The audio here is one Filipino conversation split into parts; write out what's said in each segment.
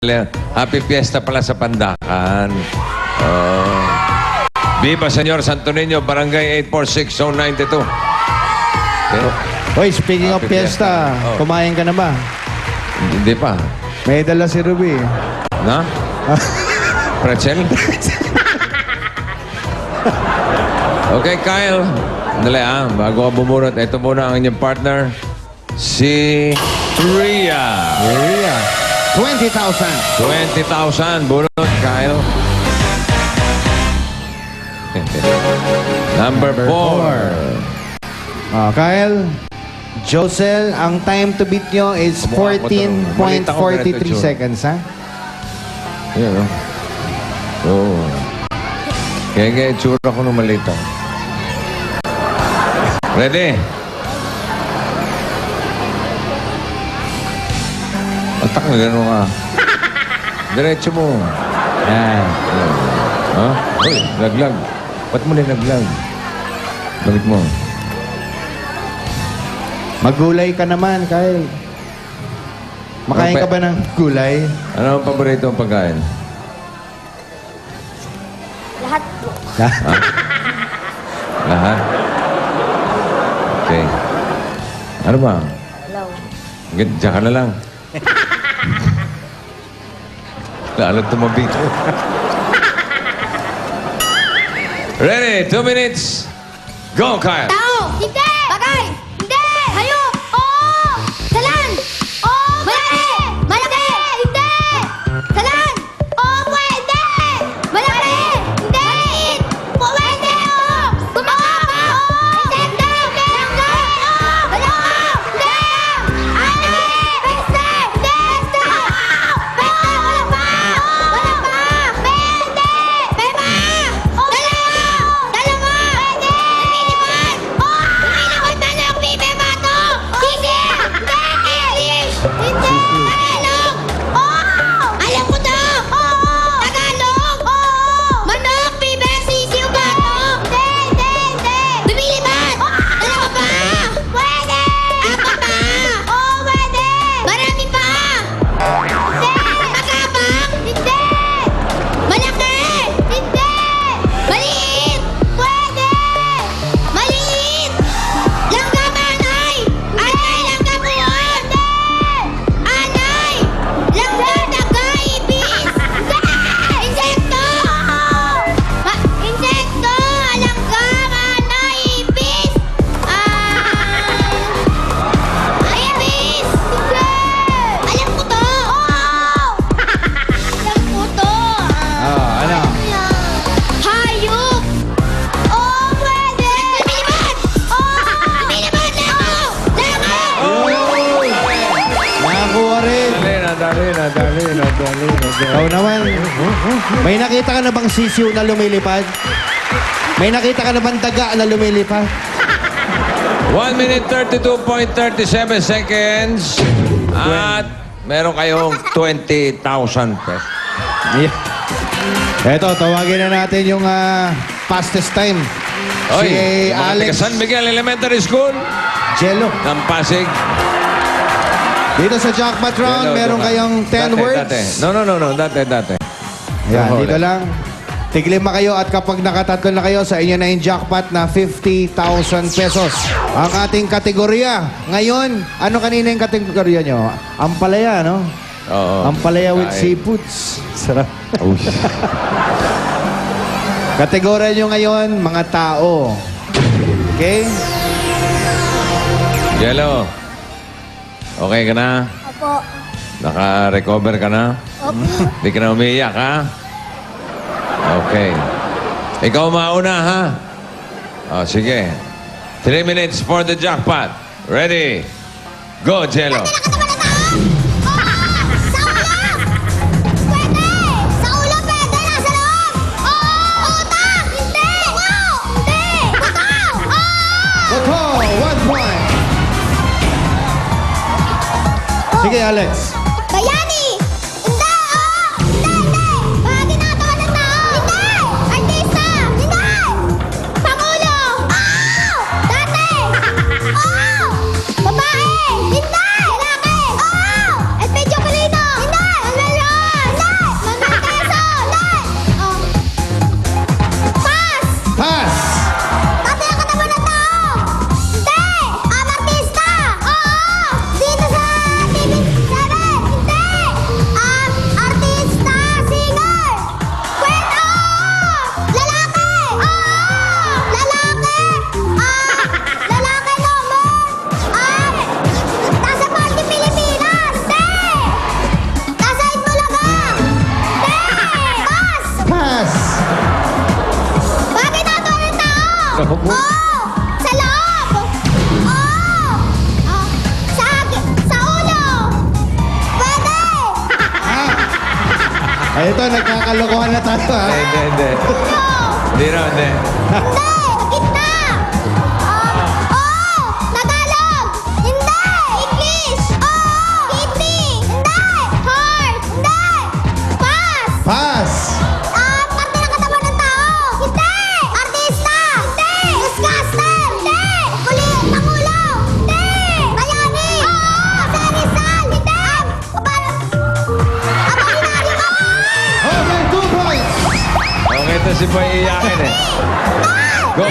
Happy Fiesta pala sa Pandakan. Oh. Viva Senyor Santo Niño, Barangay 846-092. Okay. Hoy, speaking of Happy fiesta, Fiesta. Oh. kumain ka na ba? Hindi pa. May dala si Ruby. Na? Pretzel? Okay, Kyle. Dali bago ka bumunot, ito muna ang inyong partner, si Rhea. Rhea. 20,000. 20,000. Bunot, Kyle. Number 4. Kyle, Josel, ang time to beat nyo is Mukha ko to. Malita ko 14.43 ganito, seconds, ha? Yan, no? Oo. Kaya tsura ko nung malita. Ready? Atak na gano'n ka. Diretso mo. Yan. Ha? Uy, laglag. Ba't mo nilaglag? Balik mo. Magulay ka naman, Kyle. Makain ka ba ng gulay? Ano ang paborito mong pagkain? Lahat po. Lahat? Okay. Ano ba? Hello. Diyan ka na lang. Lalo tumabi ko. Ready? 2 minutes. Go, Kyle. Tao! Hindi! Bagay! Hindi! Hayop! Oo! Salan! Oo! Malaki! Malaki! Hindi! Salan! Oo! Pwede! Malaki! Hindi! Maliit! Pwede! Oo! Gumagapa! Oo! Insekto! Langga! Oo! Balaka! Hindi! Ani! Peste! Peste! Peste! Wala pa! Wala pa! Pwede! Pema! Oo! Dalawa! Dalawa! Pwede! Lumilipad! Oo! Lumilipad na lang! Pipema to! Sisi! English! Hindi! Tagalog! Oo! Alam ko to! Oo! Tagalog! Oo! Manok! Pibe! Sisiw ba to? Hindi! Hindi! Hindi! Lumilipad! Dalawa pa! Pwede! Apat pa! Oo! Pwede! Marami pa! Hindi! Magabang! Hindi! Malaki! Hindi! Maliit! Pwede! Maliit! Langga manay! Anay! Langga buwan! Hindi! Anay! Langga nagaibis! Insekto! Insekto! Langga manay! Ibis! Ibis! Hindi! Alam ko to! Alam ko to! Ano? Hayop! Oo, pwede! Lumilipad! Oo! Lumilipad! Langaw! Nakakuha rin. Nadali. Ikaw naman. May nakita ka na bang sisiw na lumilipad? May nakita ka na bang daga na lumilipad? 1 minute 32.37 seconds. At meron kayong 20,000 pesos. Eto, tawagin na natin yung fastest time. Si Alex San Miguel Elementary School Jello. ng Pasig. Dito sa jackpot round, meron kayong 10 words. Dati. Yan, dito lang. Tiglima kayo at kapag nakatatlo na kayo, sa inyo na yung jackpot na 50,000 pesos. Ang ating kategorya. Ngayon, ano kanina yung kategorya nyo? Ampalaya, no? Oo. Ampalaya with Kain. seafoods. Sarap. Uy. Kategorya nyo ngayon, mga tao. Okay? Jello. Okay ka na? Opo. Naka-recover ka na? Opo. Hindi ka na umiiyak, ha? Okay. Ikaw mauna, ha? O, sige. 3 minutes for the jackpot. Ready? Go, Jello. Sa ulo! Pwede! Sa ulo pwede! Nasa loob! Oo! Utak! Hindi! Hindi! Buto! Oo! Oto, 1 point. Sige, Alex. Bayani! Hindi! Oo! Hindi! Mga ginagawa ng tao! Hindi! Artista! Hindi! Pangulo! Oo! Dati! Oo! Babae! Hindi! Lalaki! Oo! At medyo kalino! Hindi! Ang lalo! Oh! Sa loob! Oh! Ah, sa ulo! Pwede! Ay, ito, nagkakalokohan na tayo, ha? Hindi. Ulo! Hindi raw, hindi. Hindi! Gitna! Oh! Tagalog! Hindi! English! Oh! Kidney! Hindi! Heart! Hindi! Pass! Pass! Parte ng katawan ng tao! Hindi! Artista! Hindi! Disgusting! Hindi! Pangulo! Hindi! Bayani! Oo! Serizal! Hindi! Apolinaryo! Okay, 2 points! Okay, ito si Boy iyakin eh. Go.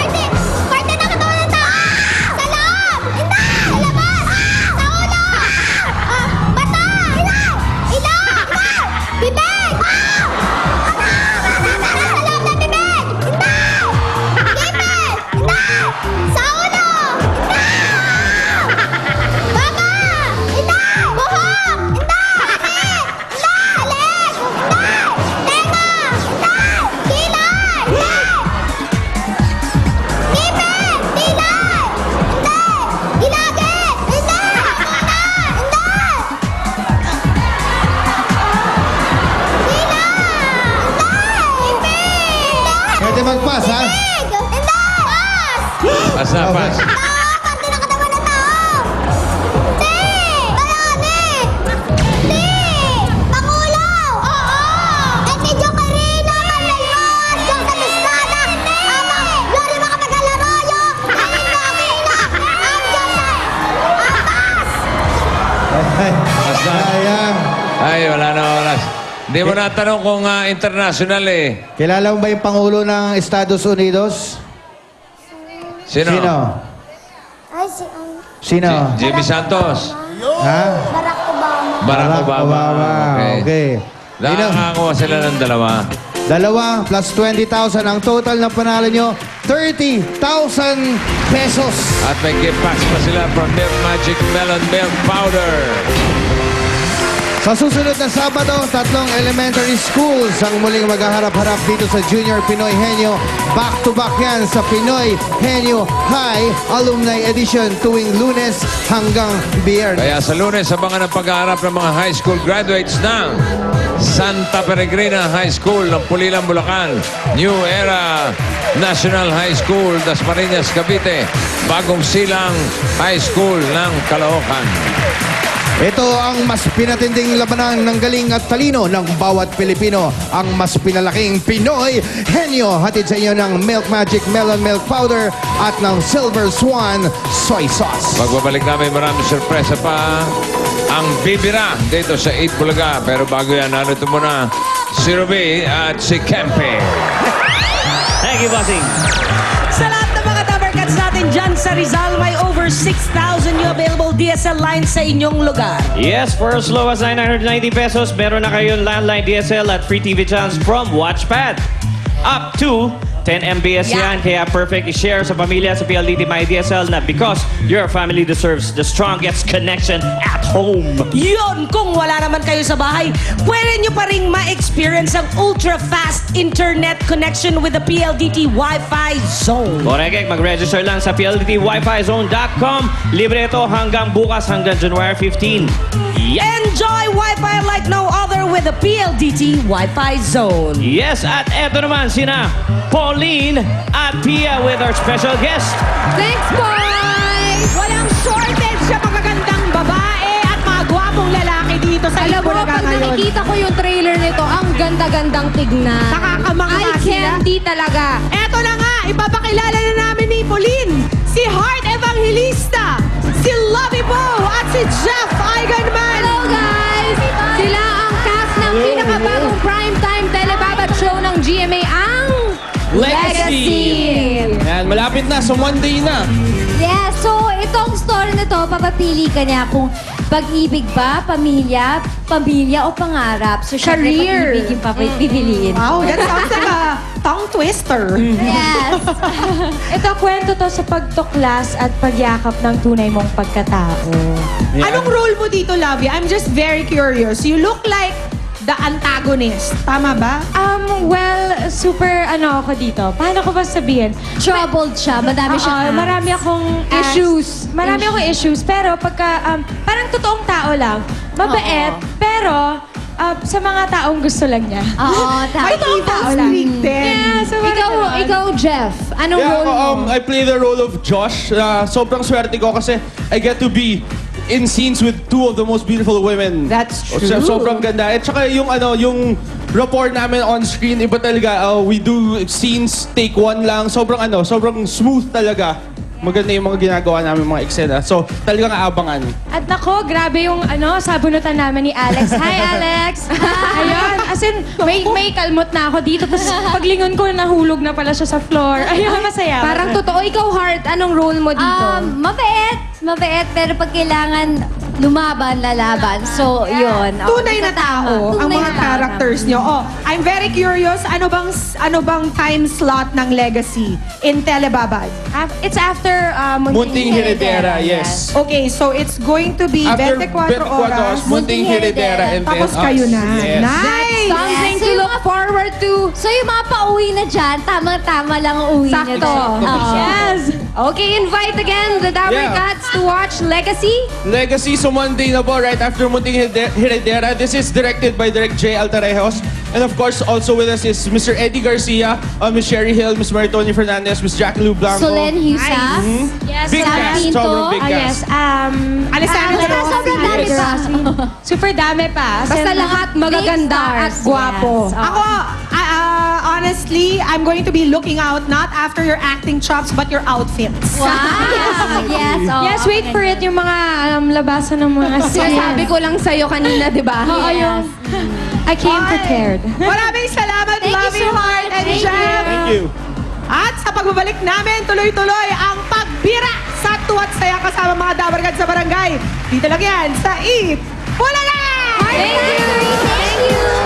Parte ng katawan ng tao! Sa loob! Hindi! Sa labas! Sa ulo! Bata! Hindi! Ilong! Hindi! Bibig! Sa loob ng bibig! Hindi! Ngipin! Hindi! Sa ulo! Hindi! Baba! Hindi! Buhok! Hindi! Sakit! Hindi! Leg! Hindi! Tenga! Hindi! Kilay! Hindi! Ngipin! Pilay! Hindi! Ginagit! Hindi! Sakuna! Hindi! Dila! Hindi! Ngipin! Pwede mag-pass, ha? Bibig! Hindi! Pass! Pass na, pass. Parte ng katawan ng tao! Hindi! Bayani! Hindi! Pangulo! Oo! Epidyo Carino! Manuel! Diyos sa Pistrada! Glory mga Pagalaroyo! Ayun mo Aquino! Ang Diyos sa... Pass! Pass na. Sayang. Ay, wala na oras. Hindi mo natanong kung international eh. Kilala mo ba yung Pangulo ng Estados Unidos? Sino? Ay, si... Sino? Jimmy Santos. Ha? Barack Obama. Barack Obama. Okay. Sino? Nakakakuha sila ng dalawa. Dalawa plus 20,000. Ang total na panalo nyo, 30,000 pesos. At may gift packs pa sila from Milk Magic Melon Milk Powder. Sa susunod na Sabado, 3 elementary schools ang muling maghaharap-harap dito sa Junior Pinoy Henyo. Back-to-back yan sa Pinoy Henyo High Alumni Edition tuwing Lunes hanggang Biyernes. Kaya sa Lunes, abangan ang pag-aarap ng mga high school graduates ng Santa Peregrina High School ng Pulilan, Bulacan, New Era National High School, Dasmariñas, Cavite, Bagong Silang High School ng Caloocan. Ito ang mas pinatinding labanan ng galing at talino ng bawat Pilipino. Ang mas pinalaking Pinoy Henyo. Hatid sa inyo ng Milk Magic Melon Milk Powder at ng Silver Swan Soy Sauce. Pagbabalik namin, maraming sorpresa pa ang bibira dito sa 8 Bulaga. Pero bago yan, narito muna si Ruby at si Kempe. Thank you, bossing. Sa lahat ng mga Tabarkats natin dyan sa Rizal, may over 6,000 new available DSL lines sa inyong lugar. Yes, for as low as 990 pesos, meron na kayong landline DSL at free TV channels from Watchpad. Up to 10 MBS Yeah. yan, kaya perfect i-share sa pamilya sa PLDT My DSL na because your family deserves the strongest connection at home. Yun, kung wala naman kayo sa bahay, pwede nyo pa rin ma-experience ang ultra-fast internet connection with the PLDT Wi-Fi Zone. Correct, mag-register lang sa PLDTWiFiZone.com. Libre ito hanggang bukas, hanggang January 15. Enjoy Wi-Fi like no other with the PLDT Wi-Fi Zone. Yes, at eto naman sina Pauline at Pia with our special guest. Thanks, boys! Walang shortage sa magagandang babae at mga gwapong lalaki dito sa Alam mo, Bulacan pag ngayon. nakikita ko yung trailer nito, ang ganda-gandang tignan. Nakakamangha Eye sila. candy talaga. Eto na nga, ipapakilala na namin ni Pauline, si Heart Evangelista, si Lovey Bo at si Jeff Eigenman. Hello, guys! Sila ang cast ng pinakabagong primetime telebabat show ng GMA, ang Legacy! Yan, malapit na. So, one day na. Yeah, so itong story na to, papapili ka niya kung pag-ibig ba, pamilya, o pangarap. So, syempre, Career. pag-ibig yung pipiliin. Wow, that sounds like a tongue twister. Yes. Ito, kwento to sa pagtuklas at pagyakap ng tunay mong pagkatao. Yan. Anong role mo dito, Lovey? I'm just very curious. You look like the antagonist antagonist. Tama ba? Well, super ano ako dito. Paano ko ba sabihin? Troubled siya. Madami Oo, siya. marami akong Issues. Marami akong issues. Pero pagka, parang totoong tao lang. Mabait, pero sa mga taong gusto lang niya. Oo, tama. Totoong tao lang. Yeah, so Ikaw, Jeff, anong Yeah, role mo? I play the role of Josh. Sobrang swerte ko kasi I get to be in scenes with two of the most beautiful women. That's true. Sobrang ganda. At saka yung rapport namin on screen, iba talaga. We do scenes, take one lang. Sobrang smooth talaga. Maganda yung mga ginagawa namin, mga eksena. So, talagang aabangan. At nako, grabe yung sabunutan namin ni Alex. Hi, Alex! Ayun, as in, may kalmot na ako dito. Tapos paglingon ko, nahulog na pala siya sa floor. Ayun, masaya. Parang totoo, ikaw, Heart, anong role mo dito? Mabait, pero pag kailangan lumaban, lalaban. So, yun. Tunay na tao ang Tunay mga na tao characters nyo. Oh, I'm very curious, ano bang time slot ng Legacy in Telebabad? It's after Munting Heredera, yes. Okay, so it's going to be After 24 oras. Munting Heredera, and then Tapos kayo na. Yes. Nice! Something Yes. to look forward to. So, yung mga pauwi na dyan, tamang-tama lang ang uwi niya. Sakto. Oo. Yes. Okay, invite again the Dabber Yeah. Cats to watch Legacy. Legacy so Monday na po, right after Munting Heredera. This is directed by Direct J. Altarejos. And of course, also with us is Mr. Eddie Garcia, Miss Sherry Hill, Miss Maritoni Fernandez, Miss Jackie Lou Blanco. Solen Husa. Yes, Big Sam cast, Pinto. sobrang big cast. yes. Alessandra Alex, Rossi. sobrang dami Alex pa. Rossi. Super dami pa. Basta lahat magaganda at stars, gwapo. yes. Ako, honestly, I'm going to be looking out not after your acting chops, but your outfits. Wow. Yes. Oh, Yes, wait for it yung mga labasan ng mga Sinasabi ko lang sa'yo kanina, di ba? Oo, yung I came prepared. Maraming salamat, Thank you Lovey so Heart much. and Thank Jeff. Thank you. At sa pagbabalik namin, tuloy-tuloy ang pagbira sa tuwat saya kasama mga dabargad sa barangay. Dito lang yan sa Eat Bulaga! Thank you. Thank you.